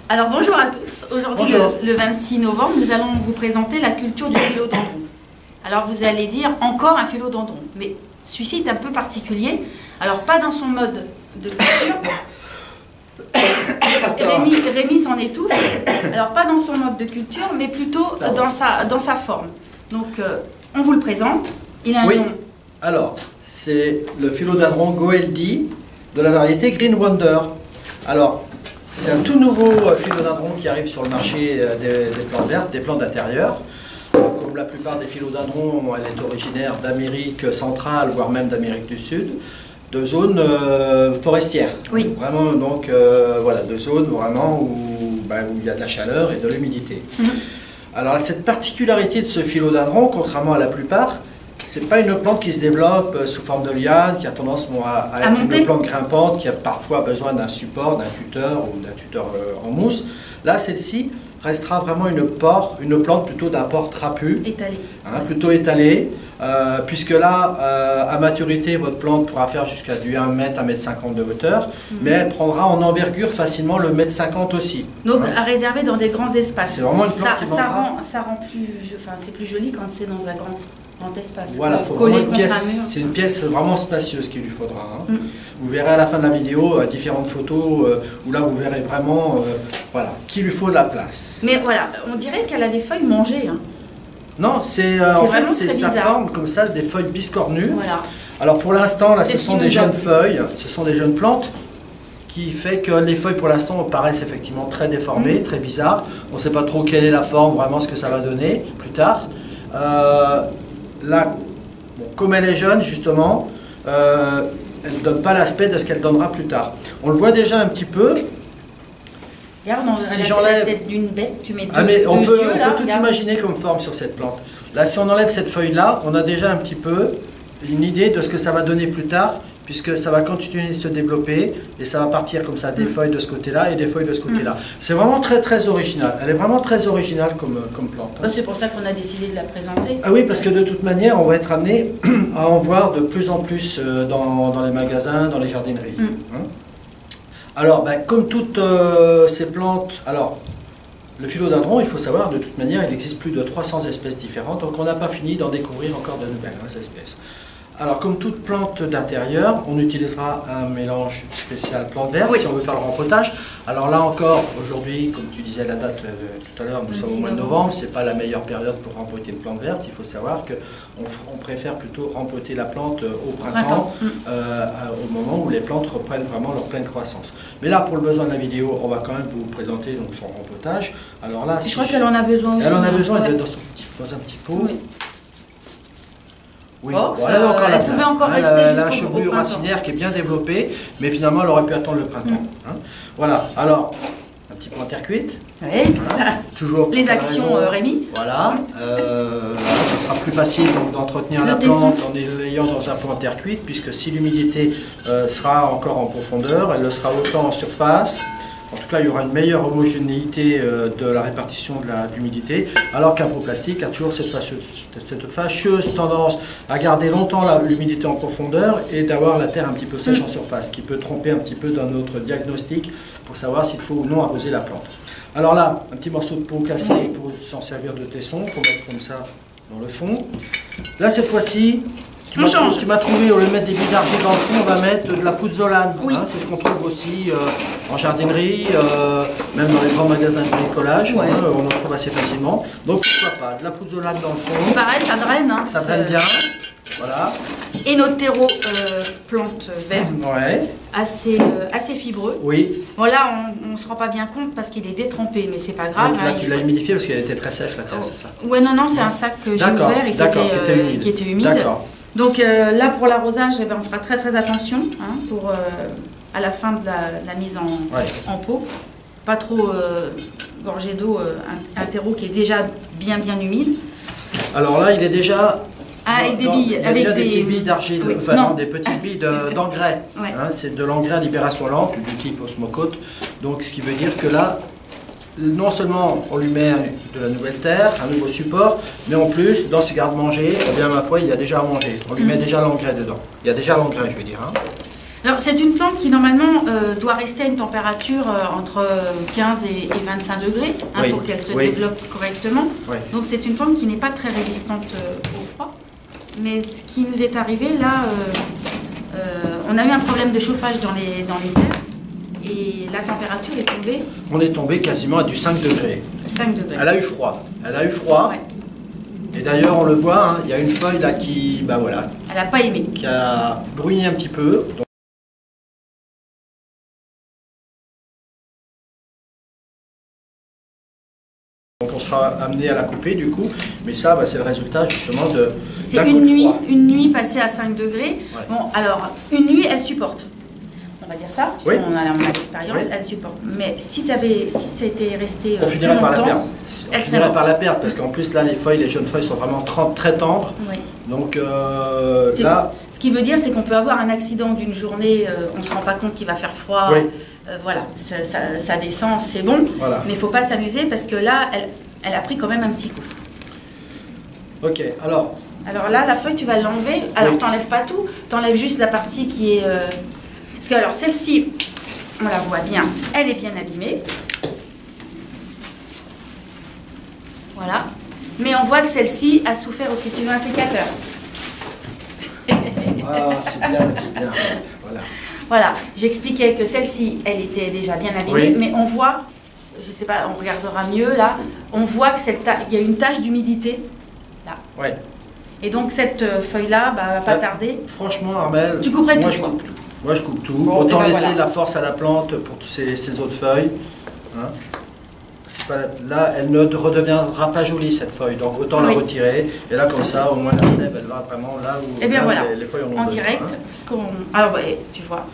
Alors bonjour à tous, aujourd'hui le 26 novembre, nous allons vous présenter la culture du philodendron. Alors vous allez dire encore un philodendron, mais celui-ci est un peu particulier, alors pas dans son mode de culture, Rémi s'en étouffe, alors pas dans son mode de culture, mais plutôt dans sa forme. Donc on vous le présente, il a un nom. Alors c'est le philodendron Goeldi de la variété Green Wonder. Alors c'est un tout nouveau philodendron qui arrive sur le marché des plantes vertes, des plantes d'intérieur. Comme la plupart des philodendrons, elle est originaire d'Amérique centrale, voire même d'Amérique du Sud, de zones forestières. Oui. Vraiment, donc voilà, de zones vraiment où il y a de la chaleur et de l'humidité. Alors cette particularité de ce philodendron, contrairement à la plupart, c'est pas une plante qui se développe sous forme de liane, qui a tendance à être une plante grimpante, qui a parfois besoin d'un support, d'un tuteur ou d'un tuteur en mousse. Là, celle-ci restera vraiment une plante plutôt d'un port trapu, étalé. Hein, plutôt étalée, puisque là, à maturité, votre plante pourra faire jusqu'à du 1 m, 1 m 50 de hauteur, mais elle prendra en envergure facilement le 1 m 50 aussi. Donc à réserver dans des grands espaces. C'est vraiment une plante ça rend plus, c'est plus joli quand c'est dans un grand espace. Voilà, c'est une pièce vraiment spacieuse qu'il lui faudra. Hein. Vous verrez à la fin de la vidéo différentes photos où là vous verrez vraiment qu'il lui faut de la place. Mais voilà, on dirait qu'elle a des feuilles mangées. Hein. Non, c'est sa forme comme ça, des feuilles biscornues. Voilà. Alors pour l'instant, là ce sont des jeunes feuilles, ce sont des jeunes plantes qui fait que les feuilles pour l'instant paraissent effectivement très déformées, très bizarres. On ne sait pas trop quelle est la forme, vraiment ce que ça va donner plus tard. Là, comme elle est jeune justement, elle ne donne pas l'aspect de ce qu'elle donnera plus tard. On le voit déjà un petit peu. Regarde, si j'enlève la tête d'une bête, tu mets on peut tout imaginer comme forme sur cette plante. Là, si on enlève cette feuille-là, on a déjà un petit peu une idée de ce que ça va donner plus tard, puisque ça va continuer de se développer et ça va partir comme ça, des feuilles de ce côté-là et des feuilles de ce côté-là. C'est vraiment très très original. Elle est vraiment très originale comme plante. Hein. C'est pour ça qu'on a décidé de la présenter. Ah oui, parce que de toute manière, on va être amené à en voir de plus en plus dans les magasins, dans les jardineries. Hein. Alors, comme toutes ces plantes, le philodendron, il faut savoir, de toute manière, il existe plus de 300 espèces différentes, donc on n'a pas fini d'en découvrir encore de nouvelles espèces. Alors, comme toute plante d'intérieur, on utilisera un mélange spécial plante verte si on veut faire le rempotage. Alors là encore, aujourd'hui, comme tu disais la date tout à l'heure, nous sommes au mois de novembre, c'est pas la meilleure période pour rempoter une plante verte. Il faut savoir qu'on préfère plutôt rempoter la plante au printemps, au moment où les plantes reprennent vraiment leur pleine croissance. Mais là, pour le besoin de la vidéo, on va quand même vous présenter donc, son rempotage. Alors là, je crois qu'elle en a besoin aussi. Elle en a besoin, elle doit être dans un petit pot. Oui. Oui, elle avait encore la place. Elle a un chevelure racinaire qui est bien développé, mais finalement elle aurait pu attendre le printemps. Hein. Voilà, alors, un petit peu en terre cuite. Oui. Hein. Toujours les actions Rémi. Voilà, ça sera plus facile d'entretenir la plante en l'ayant dans un pot en terre cuite, puisque si l'humidité sera encore en profondeur, elle le sera autant en surface. En tout cas, il y aura une meilleure homogénéité de la répartition de l'humidité, alors qu'un pot plastique a toujours cette fâcheuse tendance à garder longtemps l'humidité en profondeur et d'avoir la terre un petit peu sèche en surface, qui peut tromper un petit peu dans notre diagnostic pour savoir s'il faut ou non arroser la plante. Alors là, un petit morceau de peau cassé pour s'en servir de tesson, pour mettre comme ça dans le fond. Là, cette fois-ci, tu m'as trouvé, au lieu de mettre des billes d'argile dans le fond, on va mettre de la pouzzolane. Oui. Hein, c'est ce qu'on trouve aussi en jardinerie, même dans les grands magasins de bricolage. Ouais. Hein, on en trouve assez facilement. Donc pourquoi pas, de la pouzzolane dans le fond. Pareil, ça draine. Hein, ça draine bien. Voilà. Et notre terreau plante verte, assez fibreux. Oui. Bon là, on ne se rend pas bien compte parce qu'il est détrempé, mais c'est pas grave. Donc là, tu l'as humidifié parce qu'elle était très sèche la terre, c'est ça? Ouais, non, c'est un sac que j'ai ouvert et qui était humide. D'accord. Donc là, pour l'arrosage, on fera très attention pour à la fin de la mise en pot. Pas trop gorgé d'eau, un terreau qui est déjà bien humide. Alors là, il est déjà... avec des billes. Il y a déjà des petites billes d'argile, non, des petites billes d'engrais. Ouais. Hein, c'est de l'engrais à libération lente, du type Osmocote. Donc ce qui veut dire que là, non seulement on lui met de la nouvelle terre, un nouveau support, mais en plus, dans ses garde-manger, eh bien, ma foi, il y a déjà à manger. On lui met déjà l'engrais dedans. Il y a déjà l'engrais, je veux dire. Hein. Alors, c'est une plante qui, normalement, doit rester à une température entre 15 et 25 degrés hein, oui. pour qu'elle se oui. développe correctement. Oui. Donc, c'est une plante qui n'est pas très résistante au froid. Mais ce qui nous est arrivé, là, on a eu un problème de chauffage dans les serres. Et la température est tombée. On est tombé quasiment à du 5 degrés. 5 degrés. Elle a eu froid. Elle a eu froid. Ouais. Et d'ailleurs, on le voit, hein, il y a une feuille là qui, bah voilà, Elle n'a pas aimé. qui a bruni un petit peu. Donc on sera amené à la couper du coup. Mais ça, bah, c'est le résultat justement de. C'est une nuit passée à 5 degrés. Ouais. Bon, alors, une nuit, elle supporte. On va dire ça, puisqu'on a l'expérience, oui. Elle supporte. Mais si ça était resté on finirait par la perdre. Elle finirait par la perdre, parce qu'en plus là, les jeunes feuilles sont vraiment très tendres. Oui. Donc là... Ce qui veut dire, c'est qu'on peut avoir un accident d'une journée, on ne se rend pas compte qu'il va faire froid. Oui. Voilà, ça descend, c'est bon. Voilà. Mais il ne faut pas s'amuser, parce que là, elle a pris quand même un petit coup. Ok, alors... Alors là, la feuille, tu vas l'enlever. Alors, oui. T'enlèves pas tout, t'enlèves juste la partie qui est... Parce que alors celle-ci, on la voit bien, elle est bien abîmée. Voilà. Mais on voit que celle-ci a souffert aussi. Tu veux un sécateur? Ah, c'est bien, c'est bien. Voilà. Voilà. J'expliquais que celle-ci, elle était déjà bien abîmée, oui. Mais on voit, je ne sais pas, on regardera mieux là, on voit que il y a une tache d'humidité là. Ouais. Et donc cette feuille-là, bah, va pas tarder. Franchement, Armelle, tu couperais moi tout, je coupe tout. Moi je coupe tout. Bon, autant laisser la force à la plante pour ces autres feuilles. Hein. Là, elle ne redeviendra pas jolie cette feuille, donc autant la retirer. Et là, comme ça, au moins la sève, elle va vraiment là où les feuilles en ont besoin. En direct. Hein. Alors, bah, tu vois,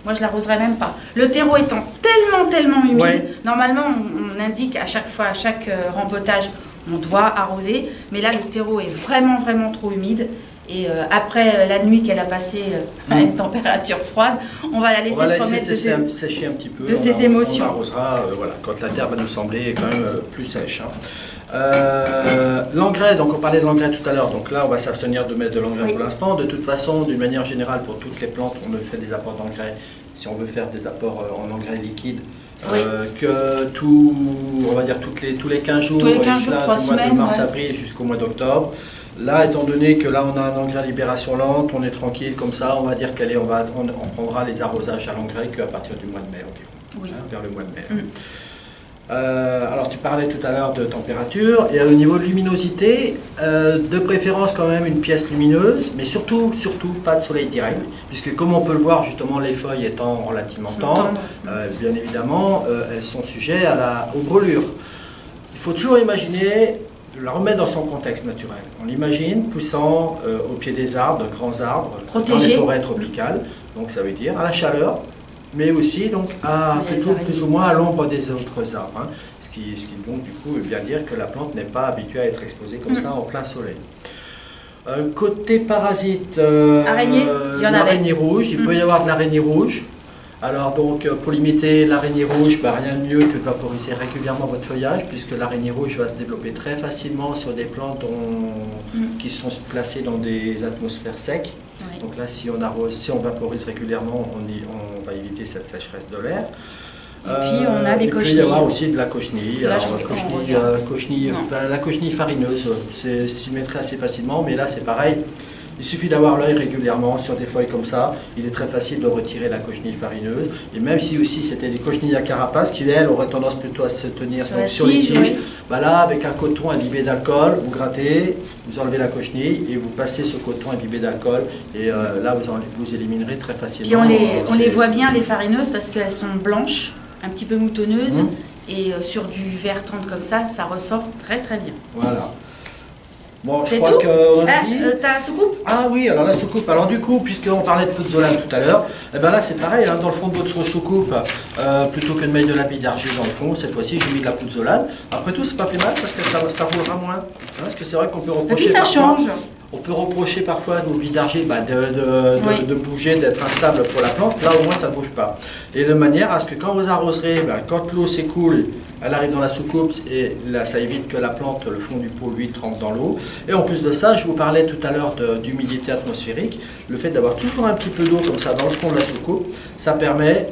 moi je l'arroserai même pas. Le terreau étant tellement humide, normalement on indique à chaque fois, à chaque rempotage, on doit arroser. Mais là, le terreau est vraiment trop humide. Et après la nuit qu'elle a passée à une température froide, on va la laisser se remettre sécher un petit peu de ses émotions. On arrosera voilà, quand la terre va nous sembler quand même plus sèche. Hein. L'engrais, donc on parlait de l'engrais tout à l'heure, donc là on va s'abstenir de mettre de l'engrais pour l'instant. De toute façon, d'une manière générale, pour toutes les plantes, on ne fait des apports d'engrais si on veut faire des apports en engrais liquide. Que on va dire tous les 15 jours, 3 du mois de mars-avril jusqu'au mois d'octobre. Là, étant donné que là on a un engrais à libération lente, on est tranquille comme ça, on va dire on prendra les arrosages à l'engrais qu'à partir du mois de mai environ, hein, vers le mois de mai. Alors tu parlais tout à l'heure de température, et au niveau de luminosité, de préférence quand même une pièce lumineuse, mais surtout pas de soleil direct, puisque comme on peut le voir justement les feuilles étant relativement tendres, bien évidemment elles sont sujettes aux brûlures. Il faut toujours imaginer, la remettre dans son contexte naturel. On l'imagine poussant au pied des arbres, de grands arbres, dans les forêts tropicales, donc ça veut dire à la chaleur, mais aussi donc plutôt plus ou moins à l'ombre des autres arbres, hein, ce qui donc du coup veut bien dire que la plante n'est pas habituée à être exposée comme ça en plein soleil. Côté parasite, l'araignée rouge, il peut y avoir de l'araignée rouge. Alors donc pour limiter l'araignée rouge, rien de mieux que de vaporiser régulièrement votre feuillage, puisque l'araignée rouge va se développer très facilement sur des plantes qui sont placées dans des atmosphères secs. Oui. Donc là, si on vaporise régulièrement, on va éviter cette sécheresse de l'air. Et puis on a des cochenilles. Il peut y avoir aussi de la cochenille. Alors, la cochenille farineuse, s'y mettrait assez facilement, mais là c'est pareil. Il suffit d'avoir l'œil régulièrement sur des feuilles comme ça. Il est très facile de retirer la cochenille farineuse. Et même si aussi c'était des cochenilles à carapace qui, elles, auraient tendance plutôt à se tenir sur les tiges, là, avec un coton imbibé d'alcool, vous grattez, vous enlevez la cochenille et vous passez ce coton imbibé d'alcool. Et là, vous éliminerez très facilement. Puis on les voit bien, les farineuses, parce qu'elles sont blanches, un petit peu moutonneuses. Et sur du vert tendre comme ça, ça ressort très bien. Voilà. Bon, je crois qu'on a dit... T'as la soucoupe? Ah oui, alors la soucoupe. Alors du coup, puisqu'on parlait de pouzzolane tout à l'heure, et là c'est pareil, hein, dans le fond de votre soucoupe, plutôt que de mettre de la bille d'argile dans le fond, cette fois-ci j'ai mis de la pouzzolane. Après tout, c'est pas plus mal parce que ça roulera moins. Hein, parce que c'est vrai qu'on peut reprocher On peut reprocher parfois aux billes d'argile de bouger, d'être instable pour la plante. Là au moins ça ne bouge pas. Et de manière à ce que quand vous arroserez, quand l'eau s'écoule Elle arrive dans la soucoupe et là, ça évite que la plante, le fond du pot, lui, trempe dans l'eau. Et en plus de ça, je vous parlais tout à l'heure d'humidité atmosphérique. Le fait d'avoir toujours un petit peu d'eau comme ça dans le fond de la soucoupe, ça permet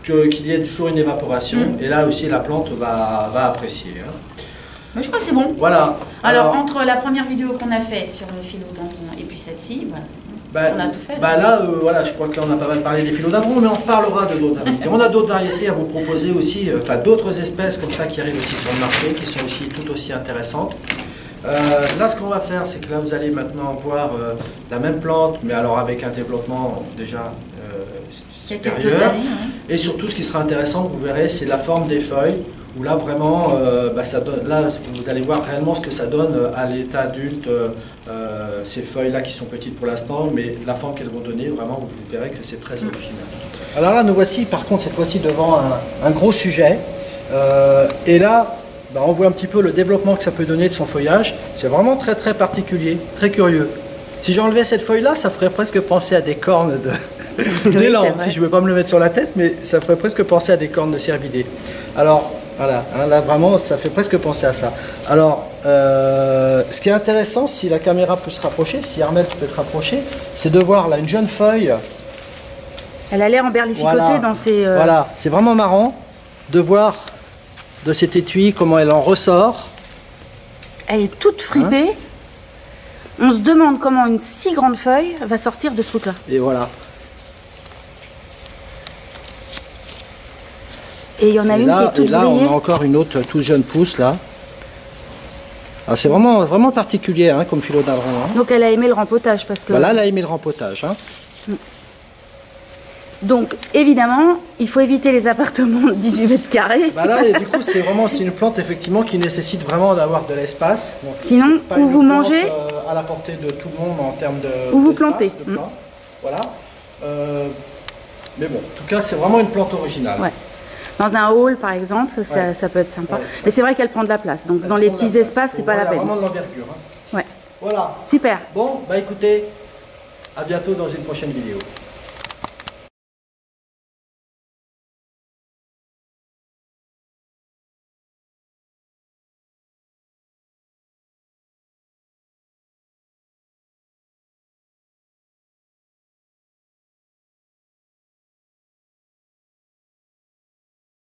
qu'il y ait toujours une évaporation. Et là aussi, la plante va apprécier. Hein. Mais je crois que c'est bon. Voilà. Alors, entre la première vidéo qu'on a fait sur le philodendron et puis celle-ci, on a tout fait. Là, voilà, je crois qu'on a pas mal parlé des philodendrons, mais on parlera de d'autres variétés. On a d'autres variétés à vous proposer aussi, d'autres espèces comme ça qui arrivent aussi sur le marché, qui sont aussi tout aussi intéressantes. Là, ce qu'on va faire, c'est que là, vous allez maintenant voir la même plante, mais alors avec un développement déjà supérieur. Et surtout, ce qui sera intéressant, vous verrez, c'est la forme des feuilles. Où là vraiment, ça donne, là vous allez voir réellement ce que ça donne à l'état adulte, ces feuilles-là qui sont petites pour l'instant, mais la forme qu'elles vont donner, vraiment vous verrez que c'est très original. Alors là, nous voici par contre cette fois-ci devant un gros sujet, et là, on voit un petit peu le développement que ça peut donner de son feuillage. C'est vraiment très très particulier, très curieux. Si j'enlevais cette feuille-là, ça ferait presque penser à des cornes d'élan, si je ne veux pas me le mettre sur la tête, mais ça ferait presque penser à des cornes de cervidés. Alors, voilà, hein, là vraiment ça fait presque penser à ça. Alors, ce qui est intéressant, si la caméra peut se rapprocher, si Armelle peut te rapprocher, c'est de voir là une jeune feuille. Elle a l'air emberlificotée dans ses... Voilà, c'est vraiment marrant de voir de cet étui comment elle en ressort. Elle est toute fripée. Hein? On se demande comment une si grande feuille va sortir de ce truc-là. Et voilà. Et il y en a une qui est toute et là, vrillée. On a encore une autre toute jeune pousse là. C'est vraiment, vraiment particulier hein, comme philodendron. Hein. Donc elle a aimé le rempotage parce que... Là, elle a aimé le rempotage. Hein. Donc évidemment, il faut éviter les appartements de 18 mètres carrés. Là, et du coup, c'est une plante effectivement qui nécessite vraiment d'avoir de l'espace. Sinon, où vous mangez à la portée de tout le monde en termes de... Où vous plantez. Voilà. Mais bon, en tout cas, c'est vraiment une plante originale. Ouais. Dans un hall, par exemple, ça peut être sympa. Mais c'est vrai qu'elle prend de la place. Donc dans les petits espaces, c'est pas la peine. Vraiment de l'envergure. Hein. Ouais. Voilà. Super. Bon, écoutez, à bientôt dans une prochaine vidéo.